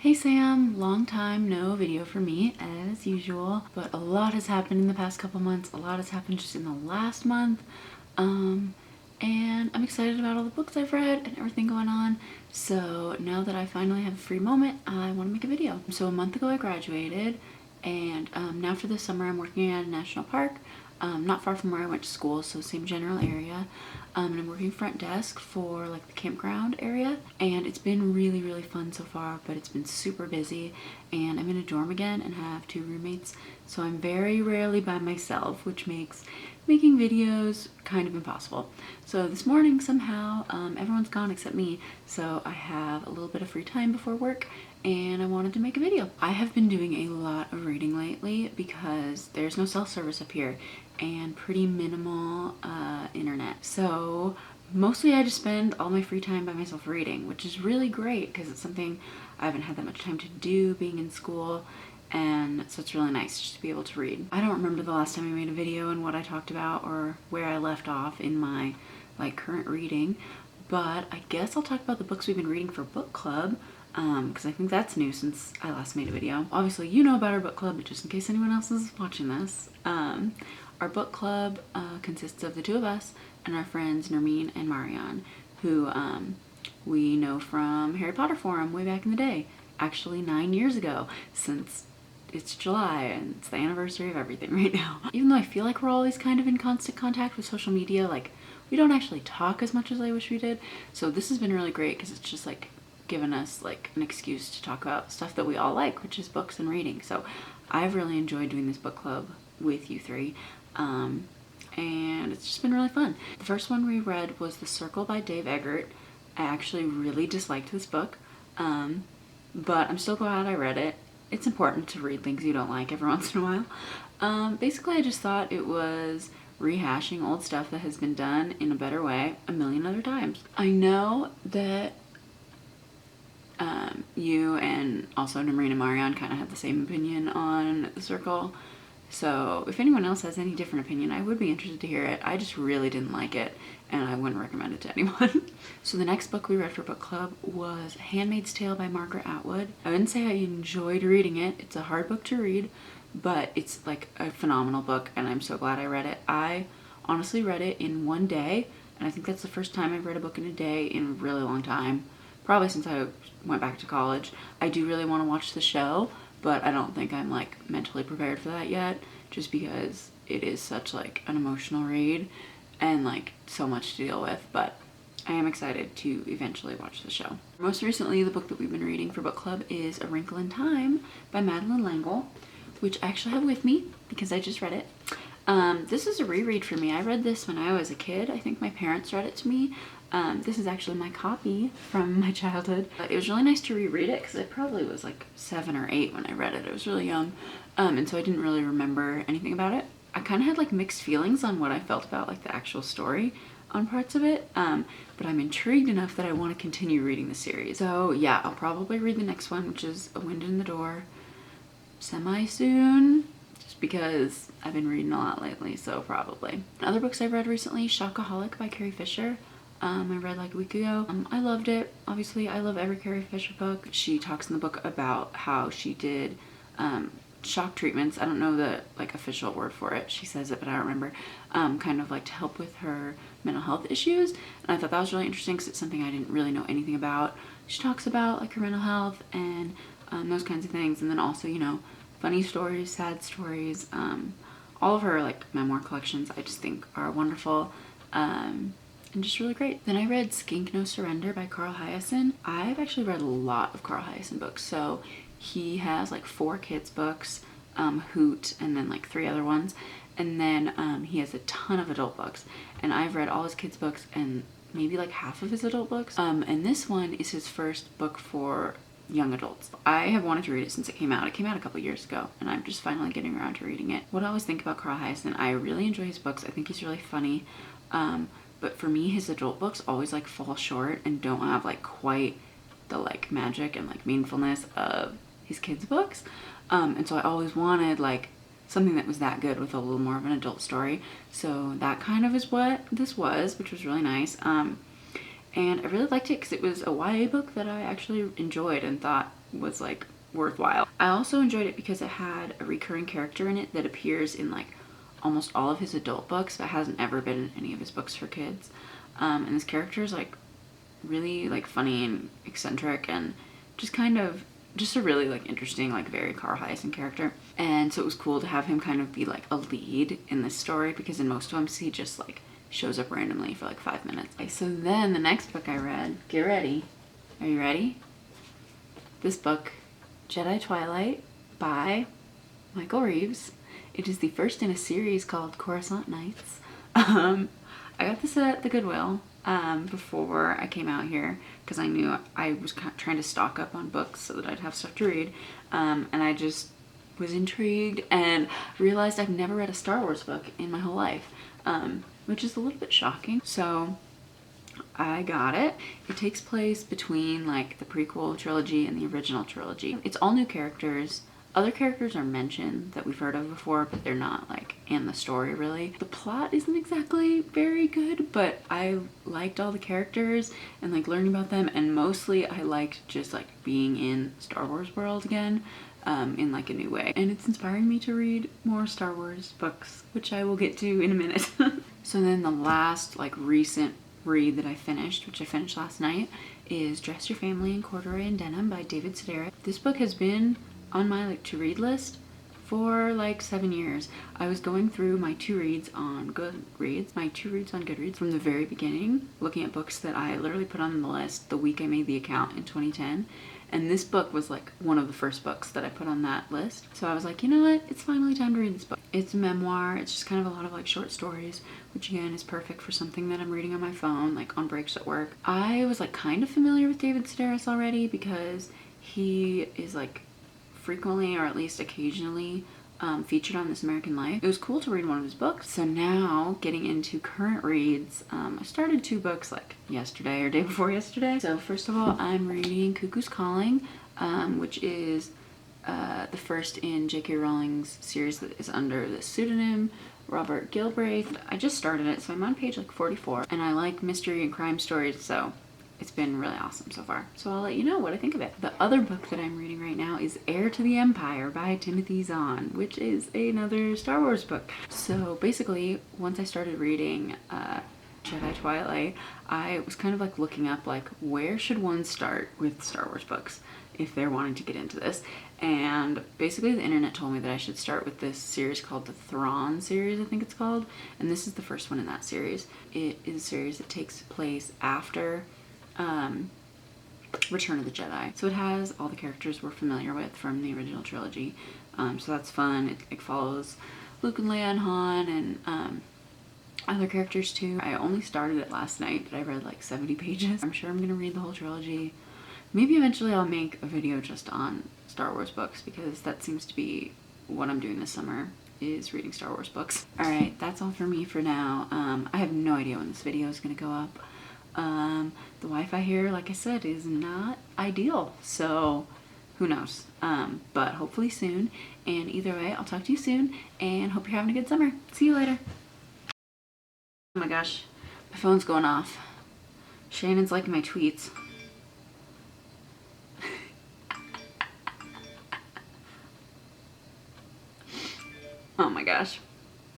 Hey Sam, long time no video for me as usual, but a lot has happened in the past couple months. A lot has happened just in the last month. And I'm excited about all the books I've read and everything going on. So now that I finally have a free moment, I want to make a video. So a month ago I graduated, and now for the summer I'm working at a national park, not far from where I went to school, so same general area. And I'm working front desk for like the campground area, and it's been really fun so far, but it's been super busy, and I'm in a dorm again and have 2 roommates, so I'm very rarely by myself, which makes making videos kind of impossible. So this morning somehow everyone's gone except me, so I have a little bit of free time before work and I wanted to make a video. I have been doing a lot of reading lately because there's no cell service up here and pretty minimal internet. So mostly I just spend all my free time by myself reading, which is really great because it's something I haven't had that much time to do being in school, and so it's really nice just to be able to read. I don't remember the last time I made a video and what I talked about or where I left off in my current reading, but I guess I'll talk about the books we've been reading for book club, because I think that's new since I last made a video. Obviously you know about our book club, but just in case anyone else is watching this, our book club consists of the 2 of us and our friends Nermeen and Marianne, who we know from Harry Potter Forum way back in the day. Actually 9 years ago, since it's July and it's the anniversary of everything right now. Even though I feel like we're always kind of in constant contact with social media, like we don't actually talk as much as I wish we did. So this has been really great because it's just like given us like an excuse to talk about stuff that we all like, which is books and reading. So I've really enjoyed doing this book club with you 3. And it's just been really fun. The first one we read was The Circle by Dave Eggert. I actually really disliked this book, but I'm still glad I read it. It's important to read things you don't like every once in a while. Basically I just thought it was rehashing old stuff that has been done in a better way a million other times. I know that you and also Namarina and Marianne kind of have the same opinion on The Circle. So if anyone else has any different opinion, I would be interested to hear it. I just really didn't like it, and I wouldn't recommend it to anyone. So the next book we read for book club was Handmaid's Tale by Margaret Atwood. I wouldn't say I enjoyed reading it. It's a hard book to read, but it's like a phenomenal book, and I'm so glad I read it. I honestly read it in one day, and I think that's the first time I've read a book in a day in a really long time. Probably since I went back to college. I do really want to watch the show, but I don't think I'm like mentally prepared for that yet, just because it is such like an emotional read and like so much to deal with, but I am excited to eventually watch the show. Most recently, the book that we've been reading for book club is A Wrinkle in Time by Madeline L'Engle, which I actually have with me because I just read it. This is a reread for me. I read this when I was a kid. I think my parents read it to me. This is actually my copy from my childhood. It was really nice to reread it because I probably was like 7 or 8 when I read it. I was really young, and so I didn't really remember anything about it. I kind of had like mixed feelings on what I felt about like the actual story on parts of it, but I'm intrigued enough that I want to continue reading the series. So yeah, I'll probably read the next one, which is A Wind in the Door, semi soon, just because I've been reading a lot lately, so probably. Other books I've read recently, Shockaholic by Carrie Fisher. I read like a week ago. I loved it. Obviously, I love every Carrie Fisher book. She talks in the book about how she did shock treatments. I don't know the like official word for it. She says it, but I don't remember. Kind of like to help with her mental health issues. And I thought that was really interesting because it's something I didn't really know anything about. She talks about like her mental health and those kinds of things. And then also, you know, funny stories, sad stories. All of her like memoir collections I just think are wonderful. And just really great. Then I read Skink No Surrender by Carl Hiaasen. I've actually read a lot of Carl Hiaasen books. So he has like 4 kids books, Hoot, and then like 3 other ones. And then he has a ton of adult books. And I've read all his kids books and maybe like half of his adult books. And this one is his first book for young adults. I have wanted to read it since it came out. It came out a couple years ago, and I'm just finally getting around to reading it. What I always think about Carl Hiaasen, I really enjoy his books. I think he's really funny. But for me, his adult books always like fall short and don't have like quite the like magic and like meaningfulness of his kids books. And so I always wanted like something that was that good with a little more of an adult story. So that kind of is what this was, which was really nice. And I really liked it because it was a YA book that I actually enjoyed and thought was like worthwhile. I also enjoyed it because it had a recurring character in it that appears in like almost all of his adult books but hasn't ever been in any of his books for kids. And this character is like really like funny and eccentric and just kind of just a really like interesting, like very Carl Hiaasen character. And so it was cool to have him kind of be like a lead in this story, because in most of them he just like shows up randomly for like 5 minutes. Okay, so then the next book I read, get ready. Are you ready? This book, Jedi Twilight by Michael Reeves. It is the first in a series called Coruscant Nights. I got this at the Goodwill before I came out here because I knew I was trying to stock up on books so that I'd have stuff to read. And I just was intrigued and realized I've never read a Star Wars book in my whole life, which is a little bit shocking. So I got it. It takes place between like the prequel trilogy and the original trilogy. It's all new characters. Other characters are mentioned that we've heard of before, but they're not like in the story really. The plot isn't exactly very good, but I liked all the characters and like learning about them, and mostly I liked just like being in Star Wars world again, in like a new way. And it's inspiring me to read more Star Wars books, which I will get to in a minute. So then the last like recent read that I finished, which I finished last night, is Dress Your Family in Corduroy and Denim by David Sedaris. This book has been on my like to read list for like 7 years. I was going through my to reads on Goodreads from the very beginning, looking at books that I literally put on the list the week I made the account in 2010. And this book was like one of the first books that I put on that list. So I was like, you know what? It's finally time to read this book. It's a memoir. It's just kind of a lot of like short stories, which again is perfect for something that I'm reading on my phone, like on breaks at work. I was like kind of familiar with David Sedaris already because he is like frequently, or at least occasionally, featured on This American Life. It was cool to read one of his books. So now getting into current reads, I started 2 books like yesterday or day before yesterday. So first of all, I'm reading Cuckoo's Calling, which is the first in J.K. Rowling's series that is under the pseudonym Robert Galbraith. I just started it, so I'm on page like 44, and I like mystery and crime stories, so it's been really awesome so far. So I'll let you know what I think of it. The other book that I'm reading right now is Heir to the Empire by Timothy Zahn, which is another Star Wars book. So basically, once I started reading Jedi Twilight, I was kind of like looking up like where should one start with Star Wars books if they're wanting to get into this. And basically the internet told me that I should start with this series called the Thrawn series, I think it's called. And this is the first one in that series. It is a series that takes place after Return of the Jedi. So it has all the characters we're familiar with from the original trilogy. So that's fun. It follows Luke and Leia and Han and other characters too. I only started it last night, but I read like 70 pages. I'm sure I'm gonna read the whole trilogy. Maybe eventually I'll make a video just on Star Wars books, because that seems to be what I'm doing this summer, is reading Star Wars books. Alright, that's all for me for now. I have no idea when this video is gonna go up. The Wi-Fi here, like I said, is not ideal, so who knows, but hopefully soon. And either way, I'll talk to you soon, and hope you're having a good summer. See you later. Oh my gosh, my phone's going off. Shannon's liking my tweets. Oh my gosh.